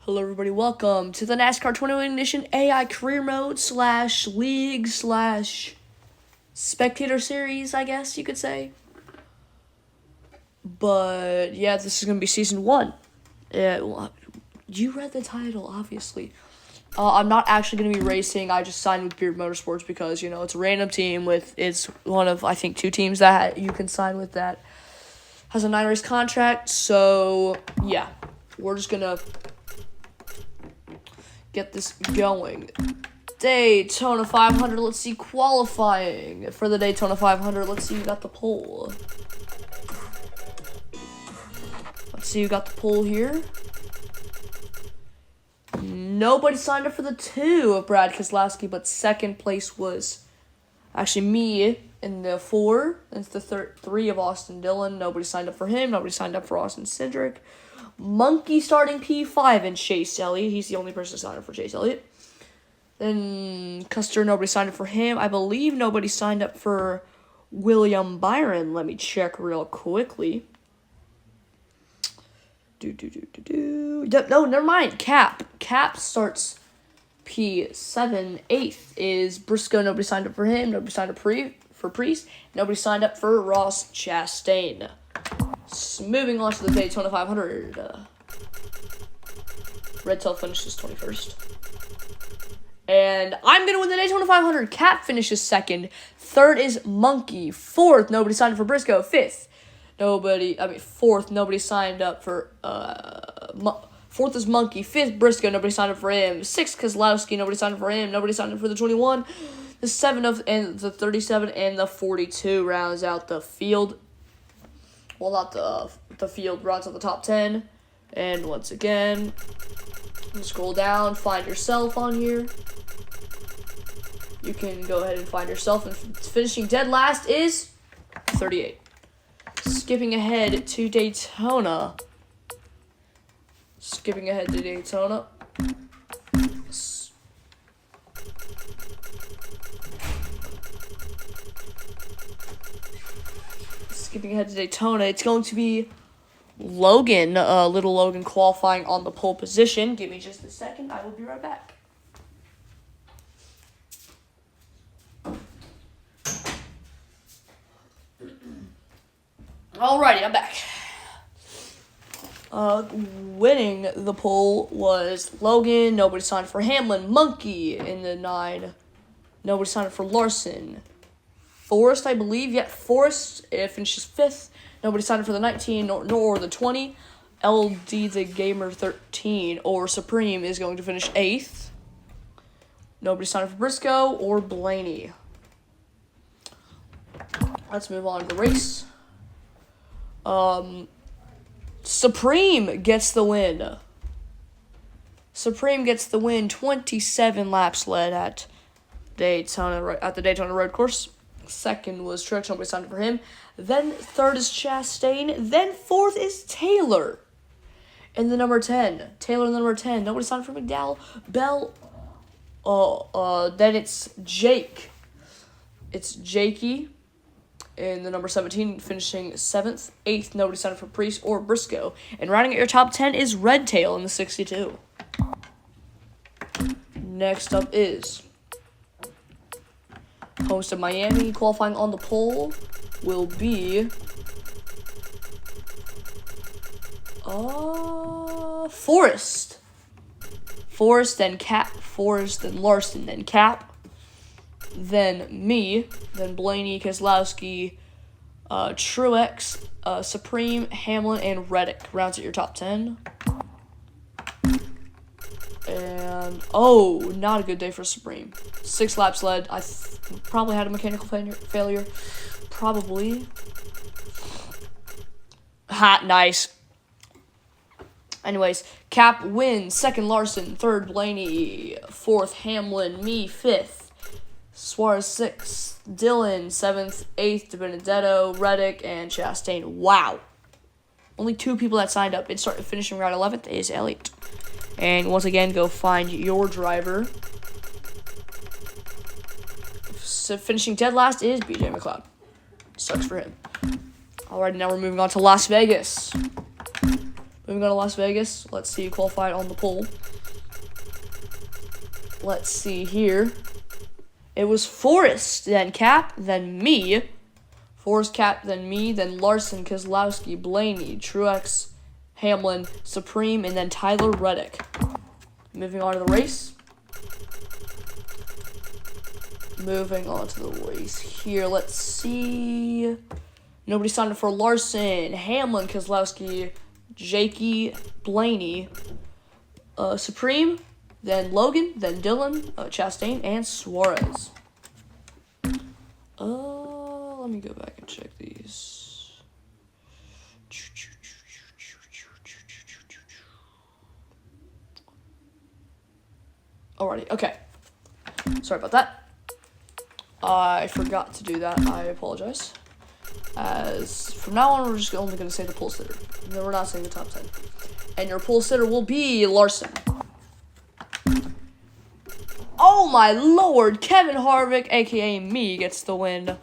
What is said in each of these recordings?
Hello everybody, welcome to the NASCAR 21 Edition AI Career Mode / League / Spectator Series, I guess you could say. But yeah, this is going to be Season 1. You read the title, obviously. I'm not actually going to be racing. I just signed with Beard Motorsports because, you know, it's a random team it's one of, I think, 2 teams that you can sign with that has a 9-race contract. So, yeah, we're just going to get this going. Daytona 500, let's see qualifying for the Daytona 500. Let's see who got the pole. Let's see who got the pole here. Nobody signed up for the 2 of Brad Keselowski, but second place was actually me in the 4. It's the 3 of Austin Dillon. Nobody signed up for him. Nobody signed up for Austin Cindric. Monkey starting P5 and Chase Elliott. He's the only person signed up for Chase Elliott. Then Custer, nobody signed up for him. I believe nobody signed up for William Byron. Let me check real quickly. No, never mind. Cap starts P7. 8th is Briscoe. Nobody signed up for him. Nobody signed up for Priest. Nobody signed up for Ross Chastain. Moving on to the Daytona 500. Red Tail finishes 21st. And I'm going to win the Daytona 500. Cap finishes 2nd. 3rd is Monkey. 4th, nobody signed up for Briscoe. 5th, 4th, nobody signed up for, 4th is Monkey. 5th, Briscoe, nobody signed up for him. 6th, Keselowski, nobody signed up for him. Nobody signed up for the 21. The 7th and the 37 and the 42 rounds out the field. Well, not the field, rounds out the top 10. And once again, scroll down, find yourself on here. You can go ahead and find yourself. And finishing dead last is 38. Skipping ahead to Daytona. Skipping ahead to Daytona, it's going to be Logan, little Logan qualifying on the pole position. Give me just a second. I will be right back. Alrighty, I'm back. Winning the pole was Logan. Nobody signed for Hamlin. Monkey in the 9. Nobody signed for Larson. Forrest, I believe. Yeah, Forrest finishes 5th. Nobody signed up for the 19 nor the 20. LD the Gamer 13 or Supreme is going to finish 8th. Nobody signed up for Briscoe or Blaney. Let's move on to the race. Supreme gets the win. Supreme gets the win. 27 laps led at the Daytona Road Course. 2nd was Truex, nobody signed up for him. Then 3rd is Chastain. Then 4th is Taylor in the number 10. Taylor in the number 10. Nobody signed up for McDowell. Bell. Then it's Jake. It's Jakey in the number 17, finishing 7th. 8th, nobody signed up for Priest or Briscoe. And rounding out your top 10 is Red Tail in the 62. Next up is host of Miami. Qualifying on the pole will be Forrest. Forrest, then Cap. Forrest, then Larson, then Cap. Then me. Then Blaney, Keselowski, Truex, Supreme, Hamlin, and Reddick. Rounds at your top 10. And, not a good day for Supreme. 6 laps led. I probably had a mechanical failure. Probably. Nice. Anyways, Cap wins. 2nd, Larson. 3rd, Blaney. 4th, Hamlin. Me, 5th. Suarez, 6th. Dillon, 7th. 8th, DiBenedetto, Reddick, and Chastain. Wow. Only 2 people that signed up. Finishing round 11th is Elliott. And once again, go find your driver. So finishing dead last is BJ McLeod. Sucks for him. Alright, now we're moving on to Las Vegas. Moving on to Las Vegas. Let's see who qualified on the pole. Let's see here. It was Forrest, then Cap, then me. Forrest, Cap, then me, then Larson, Keselowski, Blaney, Truex, Hamlin, Supreme, and then Tyler Reddick. Moving on to the race. Moving on to the race here. Let's see. Nobody signed up for Larson, Hamlin, Keselowski, Jakey, Blaney, Supreme, then Logan, then Dylan, Chastain, and Suarez. Let me go back and check these. Alrighty, okay. Sorry about that. I forgot to do that. I apologize. As from now on, we're just only going to say the pole sitter. No, we're not saying the top 10. And your pole sitter will be Larson. Oh my lord, Kevin Harvick, aka me, gets the win.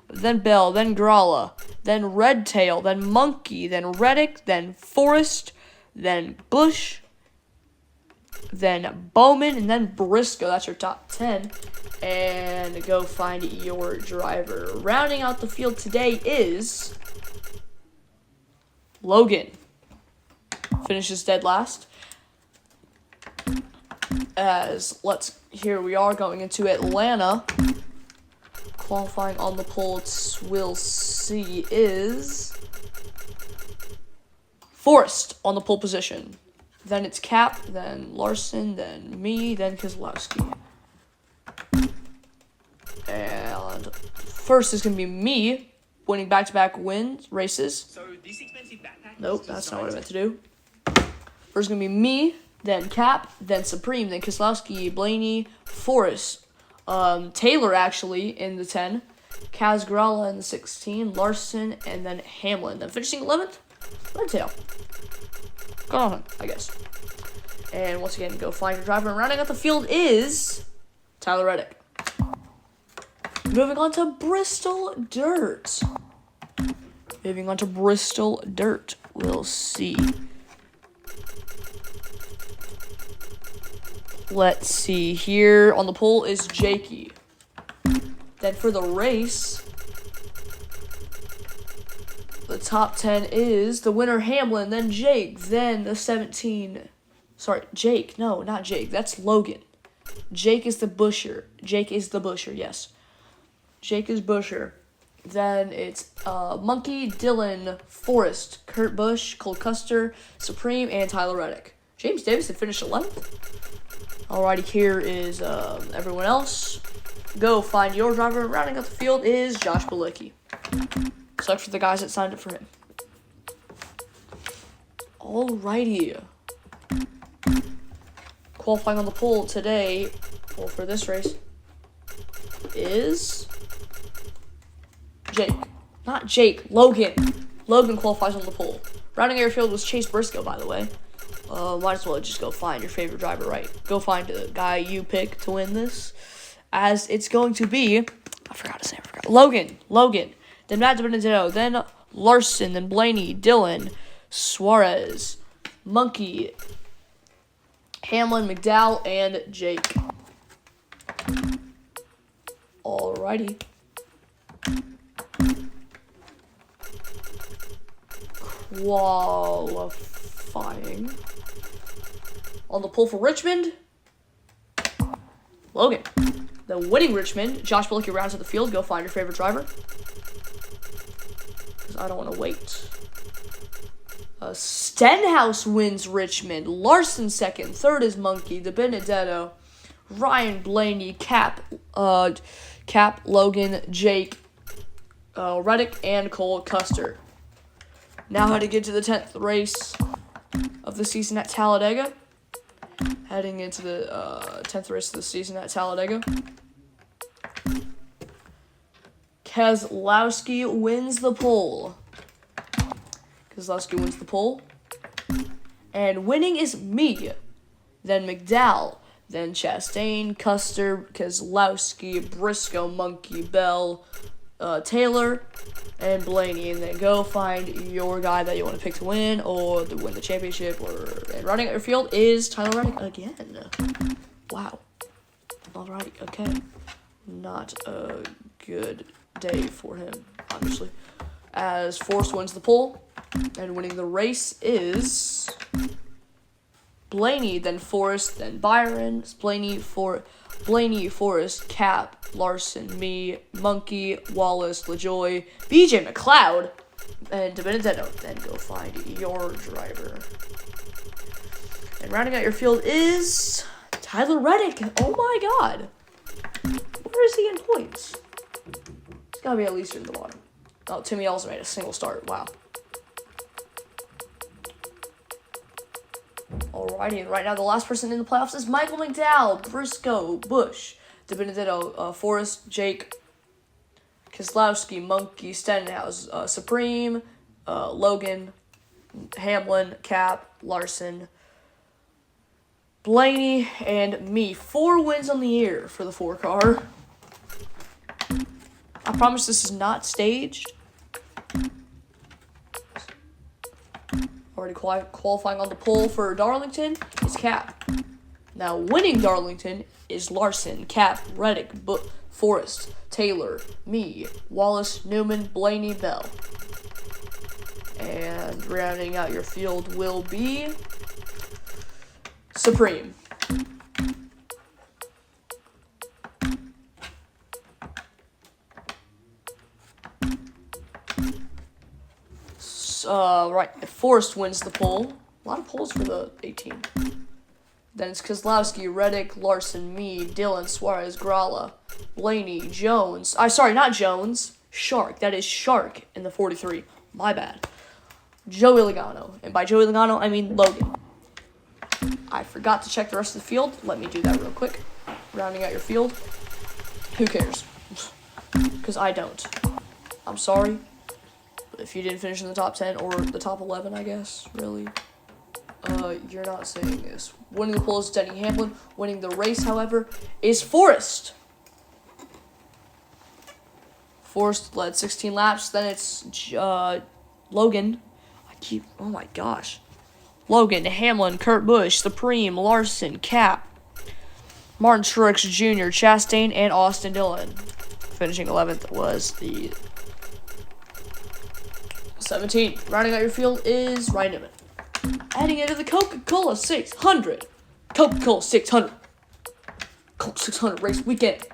Then Bell, then Gralla, then Redtail, then Monkey, then Reddick, then Forrest, then Bush, then Bowman, and then Briscoe. That's your top 10. And go find your driver. Rounding out the field today is Logan. Finishes dead last. Here we are going into Atlanta. Qualifying on the pole, we'll see, is Forrest on the pole position. Then it's Cap, then Larson, then me, then Keselowski. And first is going to be me, winning back-to-back races. So this expensive backpack? Nope, that's not what I meant to do. First is going to be me, then Cap, then Supreme, then Keselowski, Blaney, Forrest, Taylor actually in the 10, Kaz Gralla in the 16, Larson, and then Hamlin. Then finishing 11th, Redtail. Good on him, I guess. And once again, go find your driver. And rounding out the field is Tyler Reddick. Moving on to Bristol Dirt. We'll see. Let's see. Here on the pole is Jakey. Then for the race, the top 10 is the winner Hamlin, then Jake, then the 17. Sorry, Jake. No, not Jake. That's Logan. Jake is the busher, yes. Jake is busher. Then it's Monkey, Dylan, Forrest, Kurt Busch, Cole Custer, Supreme, and Tyler Reddick. James Davison finished 11th. Alrighty, here is everyone else. Go find your driver. Rounding out the field is Josh Bilicki. Sucks for the guys that signed up for him. Alrighty. Qualifying on the pole today, or for this race, is Jake. Not Jake, Logan. Logan qualifies on the pole. Rounding airfield was Chase Briscoe, by the way. Might as well just go find your favorite driver, right? Go find the guy you pick to win this. As it's going to be, I forgot. Logan. Then Matt Benedetto. Then Larson. Then Blaney. Dylan. Suarez. Monkey. Hamlin. McDowell. And Jake. Alrighty. Qualifying. On the pole for Richmond, Logan. The winning Richmond, Josh Bilicki rounds out the field. Go find your favorite driver. Because I don't want to wait. Stenhouse wins Richmond. Larson second. Third is Monkey. The Benedetto. Ryan Blaney. Cap, Logan, Jake, Reddick, and Cole Custer. Now how to get to the 10th race of the season at Talladega. Heading into the 10th race of the season at Talladega. Keselowski wins the pole. And winning is me. Then McDowell. Then Chastain, Custer, Keselowski, Briscoe, Monkey, Bell, Taylor, and Blaney, and then go find your guy that you want to pick to win or to win the championship. And running at your field is Tyler Reddick again. Wow. Alright, okay. Not a good day for him, obviously. As Forrest wins the pole, and winning the race is Blaney, then Forrest, then Byron. Blaney, Forrest, Cap, Larson, me, Monkey, Wallace, LaJoy, BJ McLeod, and DiBenedetto. Then go find your driver. And rounding out your field is Tyler Reddick. Oh my god. Where is he in points? He's gotta be at least in the bottom. Oh, Timmy also made a single start. Wow. Alrighty, and right now the last person in the playoffs is Michael McDowell, Briscoe, Bush, DiBenedetto, Forrest, Jake, Keselowski, Monkey, Stenhouse, Supreme, Logan, Hamlin, Cap, Larson, Blaney, and me. 4 wins on the year for the 4-car. I promise this is not staged. Already qualifying on the pole for Darlington is Cap. Now winning Darlington is Larson, Cap, Reddick, Forrest, Taylor, me, Wallace, Newman, Blaney, Bell. And rounding out your field will be Supreme. Right, Forrest wins the pole. A lot of poles for the 18. Then it's Keselowski, Reddick, Larson, me, Dillon, Suarez, Gralla, Blaney, Jones. Sorry, not Jones. Shark. That is Shark in the 43. My bad. Joey Logano. And by Joey Logano, I mean Logan. I forgot to check the rest of the field. Let me do that real quick. Rounding out your field. Who cares? Because I don't. I'm sorry. But if you didn't finish in the top 10 or the top 11, I guess, really, you're not saying this. Winning the pole is Denny Hamlin. Winning the race, however, is Forrest. Forrest led 16 laps. Then it's Logan. Oh my gosh. Logan, Hamlin, Kurt Busch, Supreme, Larson, Cap, Martin Truex Jr., Chastain, and Austin Dillon. Finishing 11th was the 17. Rounding out your field is Ryan Newman. Adding into the Coca-Cola 600. Coca-Cola 600. Coke 600 race weekend.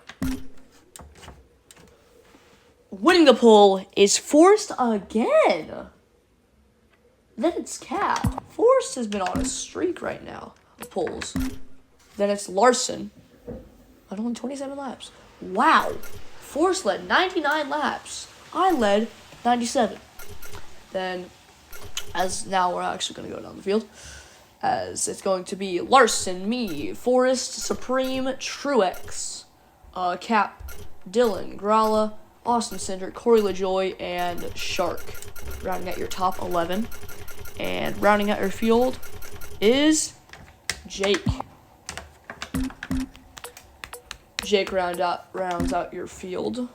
Winning the pole is Forrest again. Then it's Cap. Forrest has been on a streak right now of poles. Then it's Larson at only 27 laps. Wow. Forrest led 99 laps. I led 97. Then, as now we're actually going to go down the field, as it's going to be Larson, me, Forrest, Supreme, Truex, Cap, Dillon, Gralla, Austin Cindric, Corey LaJoy, and Shark. Rounding out your top 11. And rounding out your field is Jake. Jake rounds out your field.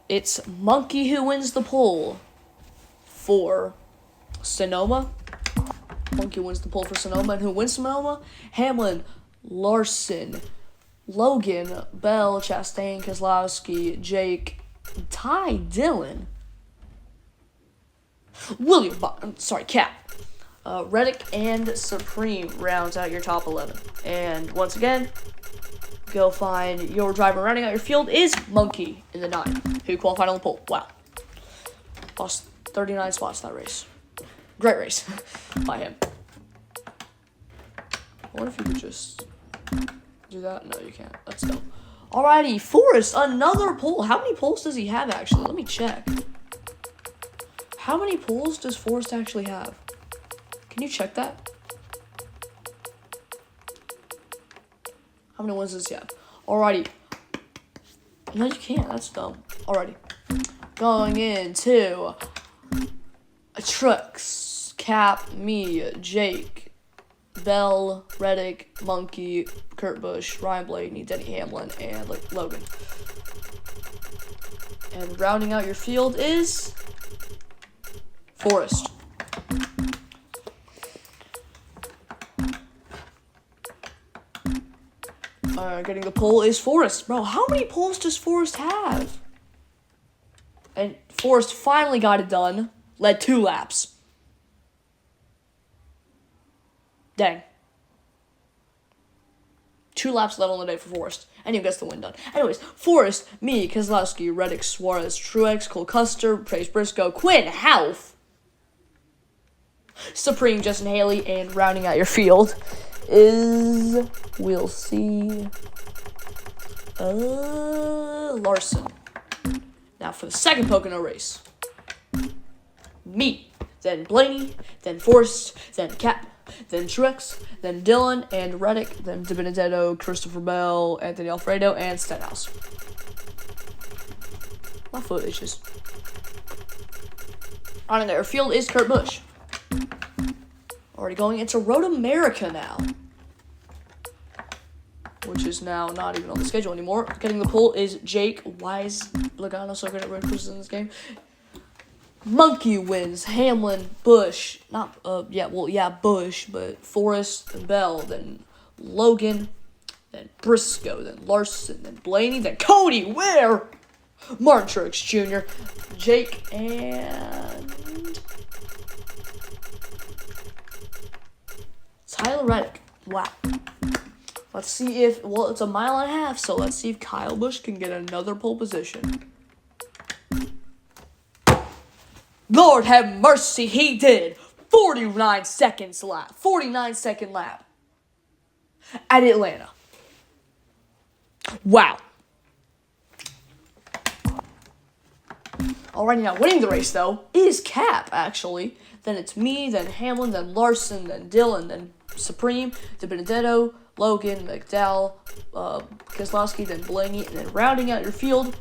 It's Monkey who wins the pole for Sonoma. Monkey wins the pole for Sonoma. And who wins Sonoma? Hamlin, Larson, Logan, Bell, Chastain, Keselowski, Jake, Ty Dillon, Cap, Reddick, and Supreme rounds out your top 11. And once again, go find your driver. Rounding out your field is Monkey in the 9, who qualified on the pole. Wow. Lost 39 spots that race. Great race by him. I wonder if you could just do that. No, you can't. That's dumb. Alrighty, Forrest, another pole. How many poles does he have, actually? Let me check. How many poles does Forrest actually have? Can you check that? How many wins does he have? Alrighty. No, you can't. That's dumb. Alrighty. Going into Truex, Cap, me, Jake, Bell, Reddick, Monkey, Kurt Busch, Ryan Blaney, Denny Hamlin, and Logan. And rounding out your field is Forrest. Getting the pole is Forrest. Bro, how many poles does Forrest have? And Forrest finally got it done. Led 2 laps. Dang. 2 laps led on the day for Forrest. And he gets the win done. Anyways, Forrest, me, Keselowski, Reddick, Suarez, Truex, Cole Custer, Pace Briscoe, Quinn, Houff, Supreme, Justin Haley, and rounding out your field is, we'll see, Larson. Now for the second Pocono race. Me, then Blaney, then Forrest, then Cap, then Truex, then Dylan and Reddick, then DiBenedetto, Christopher Bell, Anthony Alfredo, and Stenhouse. My foot is just... On the airfield is Kurt Busch. Already going into Road America now. Which is now not even on the schedule anymore. Getting the pole is Jake. Why is Logano so good at road courses in this game? Monkey wins. Hamlin, Busch. Busch, but Forrest and Bell. Then Logan. Then Briscoe. Then Larson. Then Blaney. Then Cody Ware. Martin Truex Jr. Jake and Tyler Reddick. Wow. Let's see if, it's a mile and a half, so let's see if Kyle Busch can get another pole position. Lord have mercy, he did. 49-second lap at Atlanta. Wow. Alrighty, now winning the race, though, is Cap, actually. Then it's me, then Hamlin, then Larson, then Dylan, then Supreme, DiBenedetto, Logan, McDowell, Keselowski, then Blaney, and then rounding out your field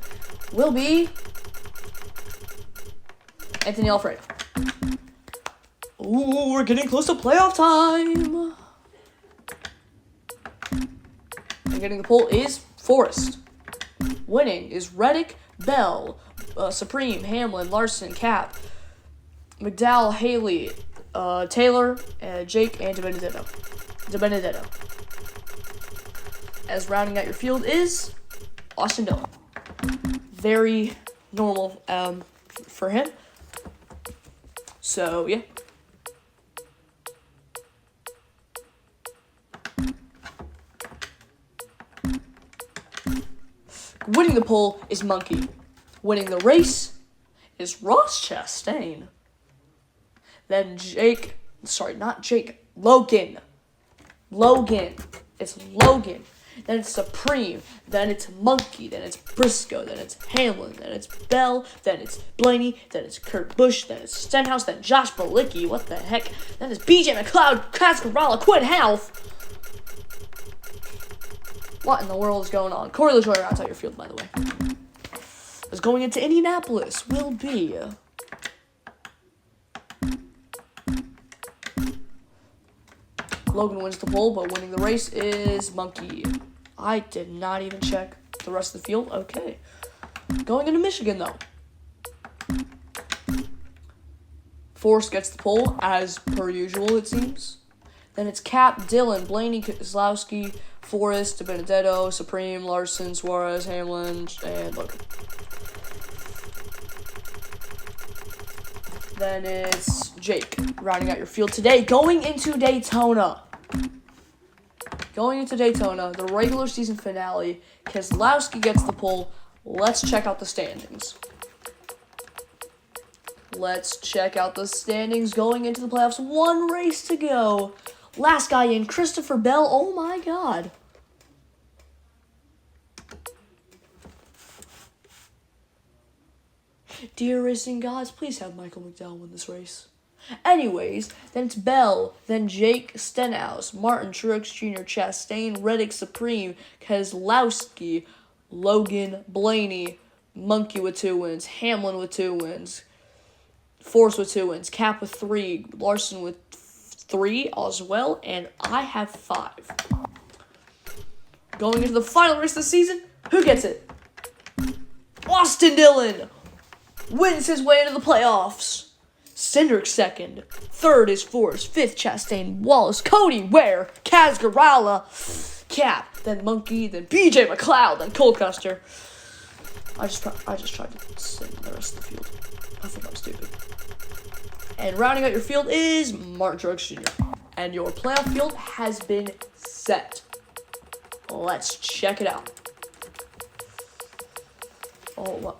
will be Anthony Alfredo. Ooh, we're getting close to playoff time. And getting the pole is Forrest. Winning is Reddick, Bell, Supreme, Hamlin, Larson, Cap, McDowell, Haley, Taylor, Jake, and DiBenedetto. As rounding out your field is Austin Dillon. Very normal for him. So, yeah. Winning the pole is Monkey. Winning the race is Ross Chastain. Then Logan. It's Logan. Then it's Supreme. Then it's Monkey. Then it's Briscoe. Then it's Hamlin. Then it's Bell. Then it's Blaney. Then it's Kurt Busch. Then it's Stenhouse. Then Josh Bilicki. What the heck? Then it's BJ McLeod, Cascarella, Quinn Houff. What in the world is going on? Corey LaJoie rounds out your field, by the way. Is going into Indianapolis will be Logan wins the pole, but winning the race is Monkey. I did not even check the rest of the field. Okay. Going into Michigan, though. Forrest gets the pole, as per usual, it seems. Then it's Cap, Dylan, Blaney, Keselowski, Forrest, DiBenedetto, Supreme, Larson, Suarez, Hamlin, and Logan. Then it's Jake, rounding out your field today. Going into Daytona, the regular season finale. Keselowski gets the pole. Let's check out the standings. Going into the playoffs. One race to go. Last guy in, Christopher Bell. Oh my God. Dear racing gods, please have Michael McDowell win this race. Anyways, then it's Bell, then Jake, Stenhouse, Martin, Truex Jr., Chastain, Reddick, Supreme, Keselowski, Logan, Blaney, Monkey with 2 wins, Hamlin with 2 wins, Forrest with 2 wins, Cap with 3, Larson with 3 as well, and I have 5. Going into the final race of the season, who gets it? Austin Dillon wins his way into the playoffs. Cindric second. Third is Forrest. Fifth, Chastain Wallace. Cody Ware. Kaz Garala. Cap. Then Monkey. Then BJ McLeod. Then Cole Custer. I just tried to sing the rest of the field. I think I'm stupid. And rounding out your field is Martin Truex Jr. And your playoff field has been set. Let's check it out. Oh, what?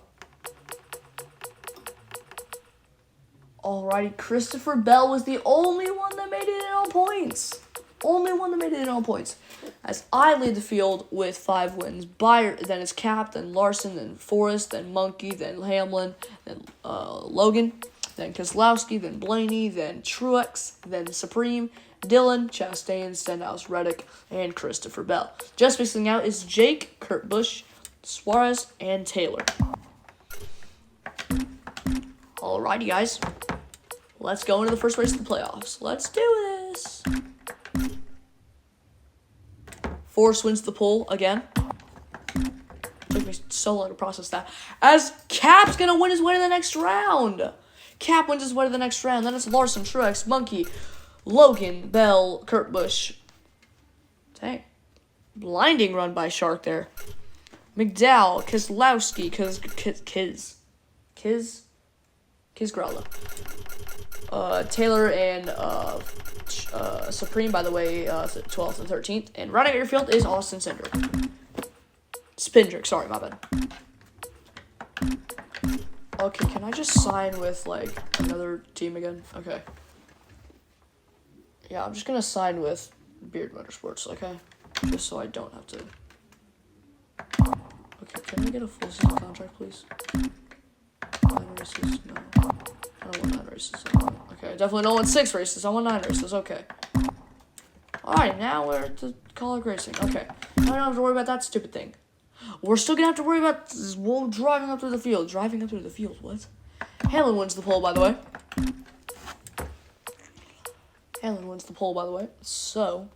Alrighty, Christopher Bell was the only one that made it in all points. Only one that made it in all points. As I lead the field with 5 wins. Then it's Cap, then Larson, then Forrest, then Monkey, then Hamlin, then Logan, then Keselowski, then Blaney, then Truex, then Supreme, Dillon, Chastain, Stenhouse, Reddick, and Christopher Bell. Just missing out is Jake, Kurt Busch, Suarez, and Taylor. Alrighty, guys. Let's go into the first race of the playoffs. Let's do this. Forrest wins the pole again. Took me so long to process that. As Cap's going to win his way to the next round. Cap wins his way to the next round. Then it's Larson, Truex, Monkey, Logan, Bell, Kurt Busch. Dang. Blinding run by Shark there. McDowell, Keselowski, Kiz Grella. Taylor and Supreme, by the way, 12th and 13th. And rounding out your field is Austin Spindrick, sorry, my bad. Okay, can I just sign with, like, another team again? Okay. Yeah, I'm just gonna sign with Beard Motorsports, okay? Just so I don't have to... Okay, can I get a full season contract, please? 9 races? No. I don't want 9 races. Okay, I definitely don't want 6 races. I want 9 races. Okay. Alright, now we're at the College Racing. Okay. Now I don't have to worry about that stupid thing. We're still going to have to worry about driving up through the field. Driving up through the field. What? Hamlin wins the pole, by the way. So.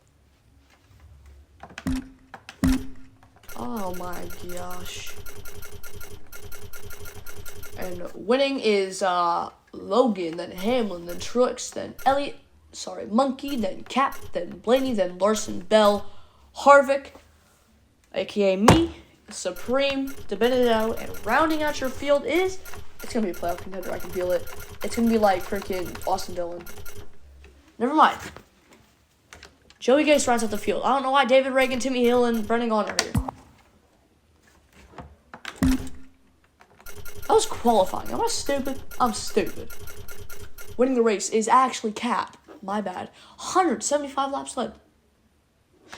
Oh my gosh. And winning is Logan, then Hamlin, then Truex, then Monkey, then Cap, then Blaney, then Larson, Bell, Harvick, aka me, Supreme, DeBenedetto, and rounding out your field is, it's going to be a playoff contender, I can feel it. It's going to be like freaking Austin Dillon. Never mind. Joey Gase rounds out the field. I don't know why David Reagan, Timmy Hill, and Brendan Gaughan are here. That was qualifying. Am I stupid? I'm stupid. Winning the race is actually Cap. My bad. 175 laps left.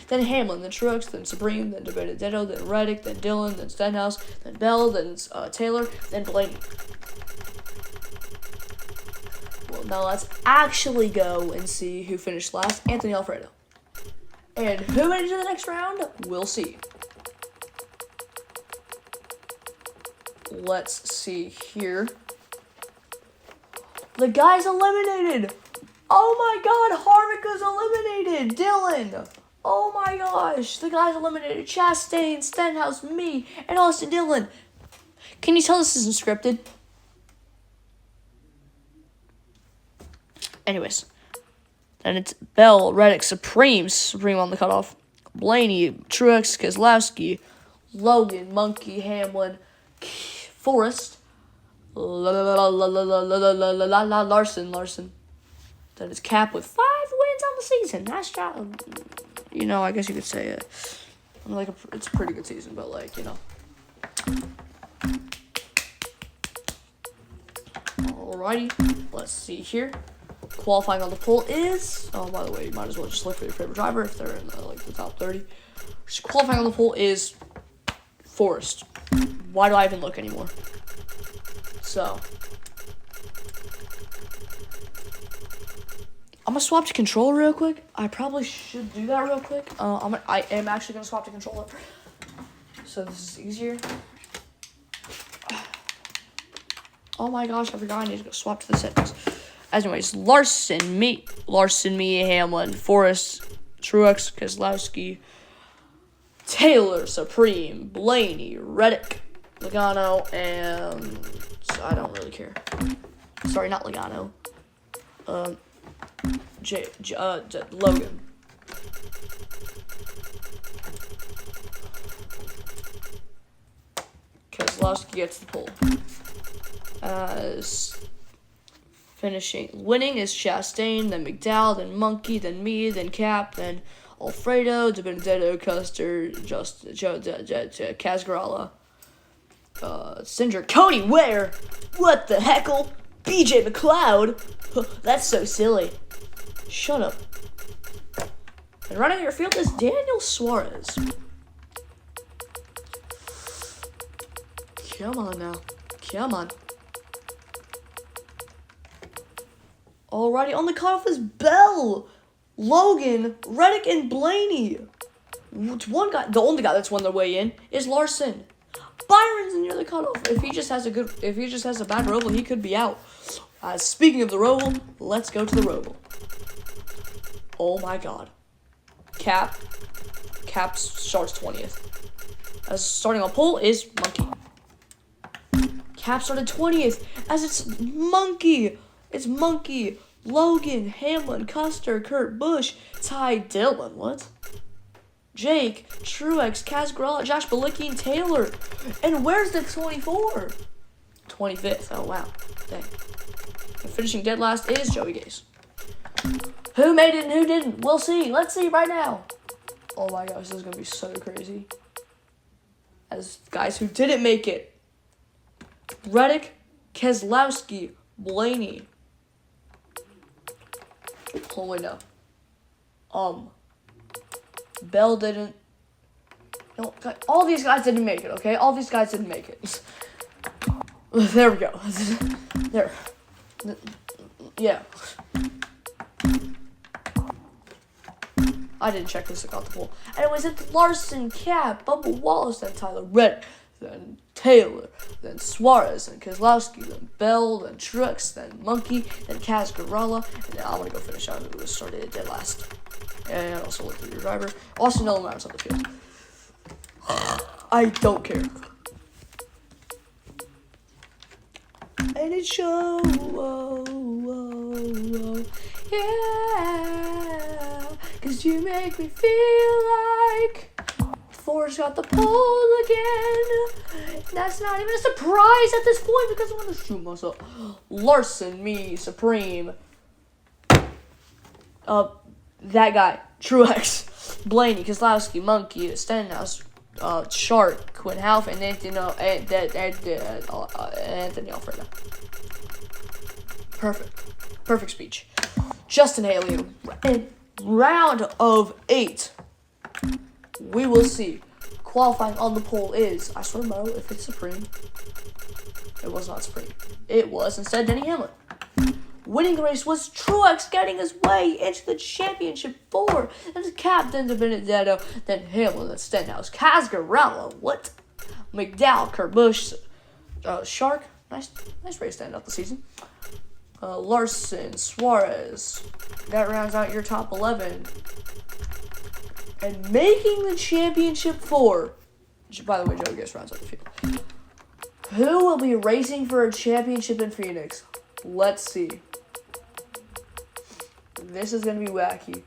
Then Hamlin, then Truex, then Supreme, then DeBenedetto, then Reddick, then Dillon, then Stenhouse, then Bell, then Taylor, then Blaney. Well, now let's actually go and see who finished last. Anthony Alfredo. And who made it to the next round? We'll see. Let's see here. The guy's eliminated. Oh my god, Harvick was eliminated. Dillon. Oh my gosh, the guy's eliminated. Chastain, Stenhouse, me, and Austin Dillon. Can you tell this isn't scripted? Anyways. Then it's Bell, Reddick, Supreme on the cutoff. Blaney, Truex, Keselowski, Logan, Monkey, Hamlin, Forrest, Larson. That is Cap with 5 wins on the season. Nice job. You know, I guess you could say it. I mean, it's a pretty good season, but like, you know. Alrighty, let's see here. Qualifying on the pole is, oh, by the way, you might as well just look for your favorite driver if they're in the top 30. Qualifying on the pole is Forrest. Why do I even look anymore? So, I'm gonna swap to controller real quick. I probably should do that real quick. I am actually gonna swap to controller, so this is easier. Oh my gosh, I forgot I need to go swap to the settings. Anyways, Larson, me, Hamlin, Forrest, Truex, Keselowski, Taylor, Supreme, Blaney, Reddick, Logano, and I don't really care. Sorry, not Logano. Logan. Keselowski gets the pole. Winning is Chastain, then McDowell, then Monkey, then me, then Cap, then Alfredo, De Benedetto, Custer, Casgarala, Singer, Cody Ware, what the heckle? BJ McLeod, that's so silly. Shut up. And running your field is Daniel Suarez. Come on now. Come on. Alrighty, on the cutoff is Bell, Logan, Reddick, and Blaney. One guy, the only guy that's won their way in is Larson. Byron's near the cutoff. If he just has a bad roval, he could be out. Speaking of the roval, let's go to the roval. Oh my God. Cap starts 20th. Starting on pole is Monkey. Cap started 20th as it's Monkey. It's Monkey, Logan, Hamlin, Custer, Kurt Busch, Ty Dillon. What? Jake, Truex, Casgarella, Josh Bilicki, and Taylor. And where's the 24? 25th. Oh, wow. Dang. And finishing dead last is Joey Gase. Who made it and who didn't? We'll see. Let's see right now. Oh my gosh, this is going to be so crazy. As guys who didn't make it. Reddick, Keselowski, Blaney. Oh, wait, no. Bell didn't. No, all these guys didn't make it, okay? All these guys didn't make it. There we go. There. Yeah. I didn't check this out the pool. Anyways, it's Larson, Cap, Bubba Wallace, then Tyler Reddick, then Taylor, then Suarez, then Keselowski, then Bell, then Truex, then Monkey, then Casgarella, and then I'm gonna go finish out who was started dead last. And also look through your driver. Austin Dillon matters on the field. I don't care. And it show, yeah, 'cause you make me feel like Thor's got the pole again. That's not even a surprise at this point because I'm gonna shoot myself. Larson, me, Supreme. That guy, Truex, Blaney, Keselowski, Monkey, Stenhouse, Shark, Quinn Half, and Anthony Alfredo. Perfect speech. Justin Haley in round of 8. We will see. Qualifying on the pole is, I swear to God, if it's Supreme. It was not Supreme. It was instead Denny Hamlin. Winning the race was Truex getting his way into the championship 4. Then Cap, then De Benedetto, then Hamlin, then Stenhouse, Casgarella, what? McDowell, Kurt Busch, Shark. Nice race to end out the season. Larson, Suarez. That rounds out your top 11. And making the championship 4. By the way, Joey Gase rounds out the field. Who will be racing for a championship in Phoenix? Let's see. This is going to be wacky.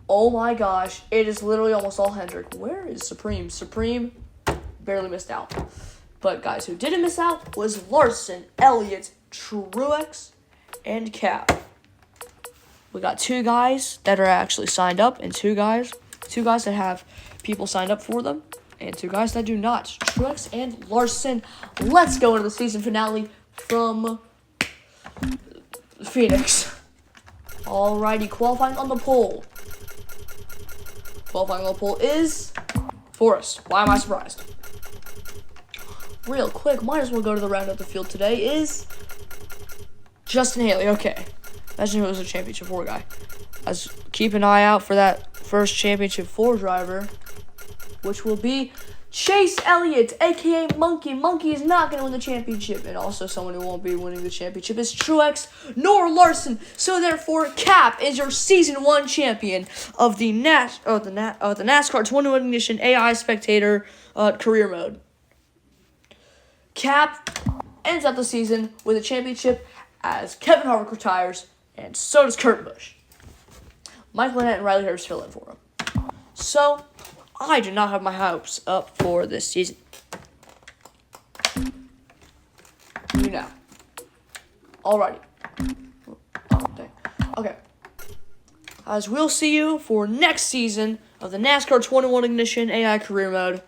Oh my gosh. It is literally almost all Hendrick. Where is Supreme? Supreme barely missed out. But guys who didn't miss out was Larson, Elliott, Truex, and Cap. We got 2 guys that are actually signed up and 2 guys that have people signed up for them and 2 guys that do not. Truex and Larson. Let's go into the season finale from Phoenix. Alrighty, qualifying on the pole. Qualifying on the pole is Forrest. Why am I surprised? Real quick, might as well go to the round of the field today is Justin Haley. Okay. Imagine who was a championship 4 guy. Keep an eye out for that first championship 4 driver, which will be Chase Elliott, a.k.a. Monkey. Monkey is not going to win the championship. And also someone who won't be winning the championship is Truex nor Larson. So therefore, Cap is your Season 1 champion of the NASCAR 21 Ignition AI Spectator career mode. Cap ends out the season with a championship as Kevin Harvick retires, and so does Kurt Busch. Michael Annett and Riley Herbst fill in for him. So, I do not have my hopes up for this season. You know. Alrighty. Oh, dang. Okay. As we'll see you for next season of the NASCAR 21 Ignition AI Career Mode.